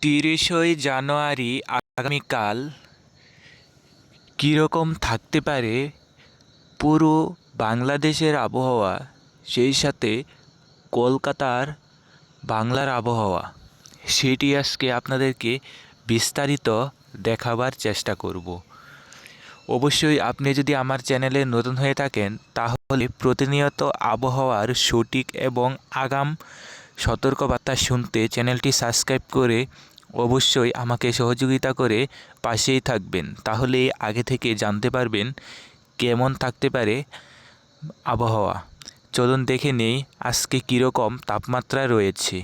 ৩০শে জানুয়ারি আগামীকাল কীরকম থাকতে পারে পুরো বাংলাদেশের আবহাওয়া, সেই সাথে কলকাতার বাংলার আবহাওয়া, সেটি আজকে আপনাদেরকে বিস্তারিত দেখাবার চেষ্টা করব। অবশ্যই আপনি যদি আমার চ্যানেলে নতুন হয়ে থাকেন তাহলে প্রতিনিয়ত আবহাওয়ার সঠিক এবং আগাম সতর্কবার্তা শুনতে চ্যানেলটি সাবস্ক্রাইব করে অবশ্যই আমাকে সহযোগিতা করে পাশেই থাকবেন। তাহলে আগে থেকে জানতে পারবেন কেমন থাকতে পারে আবহাওয়া। চলুন দেখে নেই আজকে কীরকম তাপমাত্রা রয়েছে।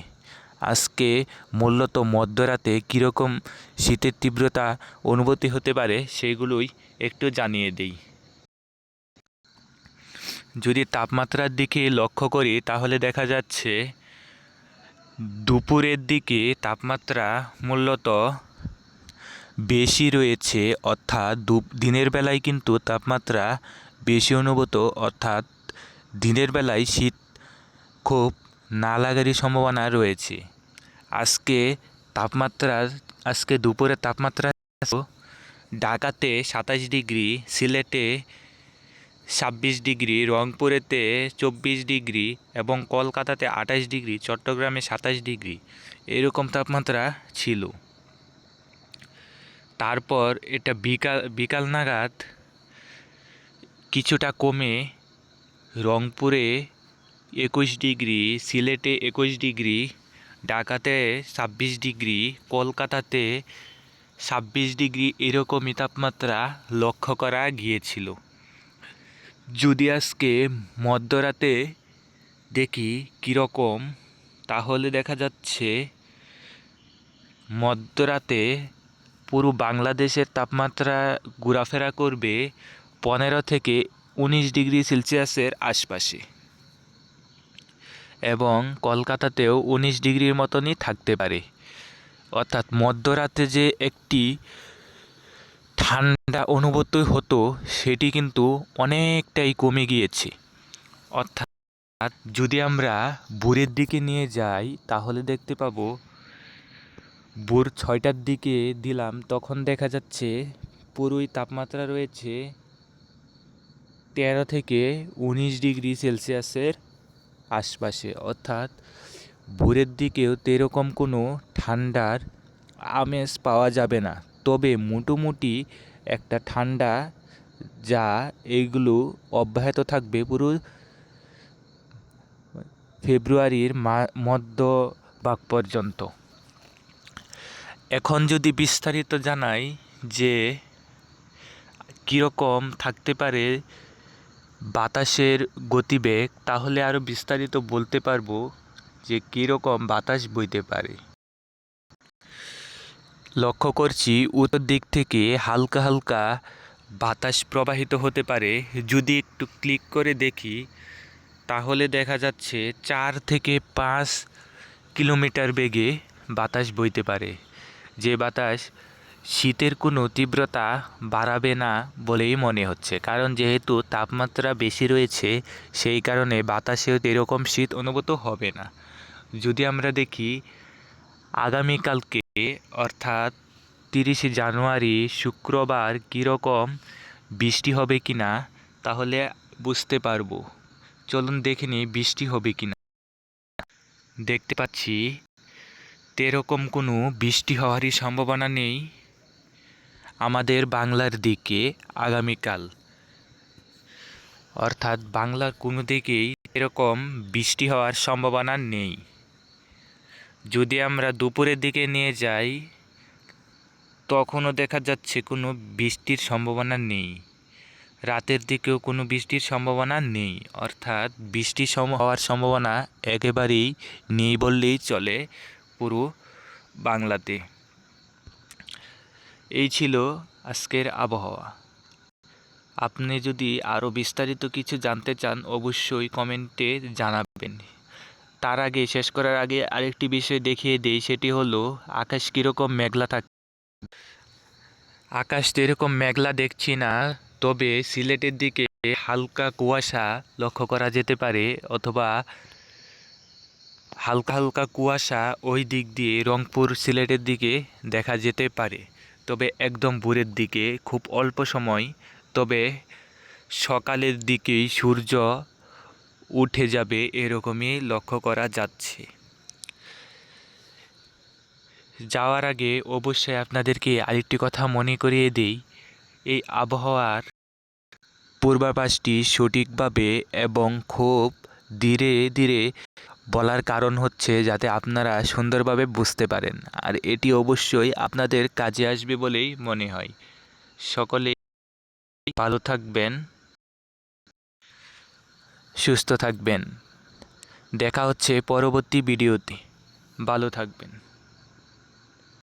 আজকে মূলত মধ্যরাতে কীরকম শীতের তীব্রতা অনুভূতি হতে পারে সেগুলোই একটু জানিয়ে দিই। যদি তাপমাত্রার দিকে লক্ষ্য করি তাহলে দেখা যাচ্ছে দুপুরের দিকে তাপমাত্রা মূলত বেশি রয়েছে, অর্থাৎ দিনের বেলায় কিন্তু তাপমাত্রা বেশি অনুভূত, অর্থাৎ দিনের বেলায় শীত খুব না লাগারই সম্ভাবনা রয়েছে। আজকে দুপুরে তাপমাত্রা ঢাকাতে ২৭ ডিগ্রি, সিলেটে ২৬ ডিগ্রি, রংপুরেতে ২৪ ডিগ্রি এবং কলকাতাতে ২৮ ডিগ্রি, চট্টগ্রামে ২৭ ডিগ্রি এরকম তাপমাত্রা ছিল। তারপর এটা বিকাল নাগাদ কিছুটা কমে রংপুরে ২১ ডিগ্রি, সিলেটে ২১ ডিগ্রি, ঢাকাতে ২৬ ডিগ্রি, কলকাতাতে ২৬ ডিগ্রি এরকমই তাপমাত্রা লক্ষ্য করা গিয়েছিল। যদি আজকে মধ্যরাতে দেখি কীরকম, তাহলে দেখা যাচ্ছে মধ্যরাতে পুরো বাংলাদেশের তাপমাত্রা ঘোরাফেরা করবে ১৫ থেকে ১৯ ডিগ্রি সেলসিয়াসের আশপাশে এবং কলকাতাতেও ১৯ ডিগ্রির মতনই থাকতে পারে। অর্থাৎ মধ্যরাতে যে একটি ঠান্ডা অনুভূত হতো সেটি কিন্তু অনেকটাই কমে গিয়েছে। অর্থাৎ যদি আমরা ভোরের দিকে নিয়ে যাই তাহলে দেখতে পাবো ভোর ৬টার দিকে দিলাম, তখন দেখা যাচ্ছে পুরোই তাপমাত্রা রয়েছে ১৩ থেকে ১৯ ডিগ্রি সেলসিয়াসের আশপাশে। অর্থাৎ ভোরের দিকেও এরকম কোনো ঠান্ডার আমেজ পাওয়া যাবে না, তবে মোটামুটি একটা ঠান্ডা যা এইগুলো অব্যাহত থাকবে পুরো ফেব্রুয়ারির মধ্যভাগ পর্যন্ত। এখন যদি বিস্তারিত জানাই যে কীরকম থাকতে পারে বাতাসের গতিবেগ, তাহলে আরও বিস্তারিত বলতে পারবো যে কীরকম বাতাস বইতে পারে। লক্ষ্য করছি উত্তর দিক থেকে হালকা হালকা বাতাস প্রবাহিত হতে পারে। যদি একটু ক্লিক করে দেখি তাহলে দেখা যাচ্ছে ৪ থেকে ৫ কিলোমিটার বেগে বাতাস বইতে পারে, যে বাতাস শীতের কোনো তীব্রতা বাড়াবে না বলেই মনে হচ্ছে, কারণ যেহেতু তাপমাত্রা বেশি রয়েছে সেই কারণে বাতাসেও এরকম শীত অনুভূত হবে না। যদি আমরা দেখি আগামীকালকে অর্থাৎ ৩০শে জানুয়ারি শুক্রবার কীরকম বৃষ্টি হবে কি না তাহলে বুঝতে পারবো। চলুন দেখে নিই বৃষ্টি হবে কি না। দেখতে পাচ্ছি এরকম কোনো বৃষ্টি হওয়ারই সম্ভাবনা নেই আমাদের বাংলার দিকে আগামীকাল, অর্থাৎ বাংলার কোনো দিকেই এরকম বৃষ্টি হওয়ার সম্ভাবনা নেই। যদি আমরা দুপুরের দিকে নিয়ে যাই তখনও দেখা যাচ্ছে কোনো বৃষ্টির সম্ভাবনা নেই, রাতের দিকেও কোনো বৃষ্টির সম্ভাবনা নেই, অর্থাৎ বৃষ্টি হওয়ার সম্ভাবনা একেবারেই নেই বললেই চলে পুরো বাংলাতে। এই ছিল আজকের আবহাওয়া। আপনি যদি আরও বিস্তারিত কিছু জানতে চান অবশ্যই কমেন্টে জানাবেন। তার আগে শেষ করার আগে আরেকটি বিষয় দেখিয়ে দিই, সেটি হলো আকাশ কীরকম মেঘলা থাকে। আকাশ তো এরকম মেঘলা দেখছি না, তবে সিলেটের দিকে হালকা কুয়াশা লক্ষ্য করা যেতে পারে, অথবা হালকা হালকা কুয়াশা ওই দিক দিয়ে রংপুর সিলেটের দিকে দেখা যেতে পারে, তবে একদম ভোরের দিকে খুব অল্প সময়, তবে সকালের দিকেই সূর্য উঠে যাবে এরকমই লক্ষ্য করা যাচ্ছে। যাওয়ার আগে অবশ্যই আপনাদেরকে আরেকটি কথা মনে করিয়ে দিই, এই আবহাওয়ার পূর্বাভাসটি সঠিকভাবে এবং খুব ধীরে ধীরে বলার কারণ হচ্ছে যাতে আপনারা সুন্দরভাবে বুঝতে পারেন, আর এটি অবশ্যই আপনাদের কাজে আসবে বলেই মনে হয়। সকলেই ভালো থাকবেন, সুস্থ থাকবেন। দেখা হচ্ছে পরবর্তী ভিডিওতে। ভালো থাকবেন।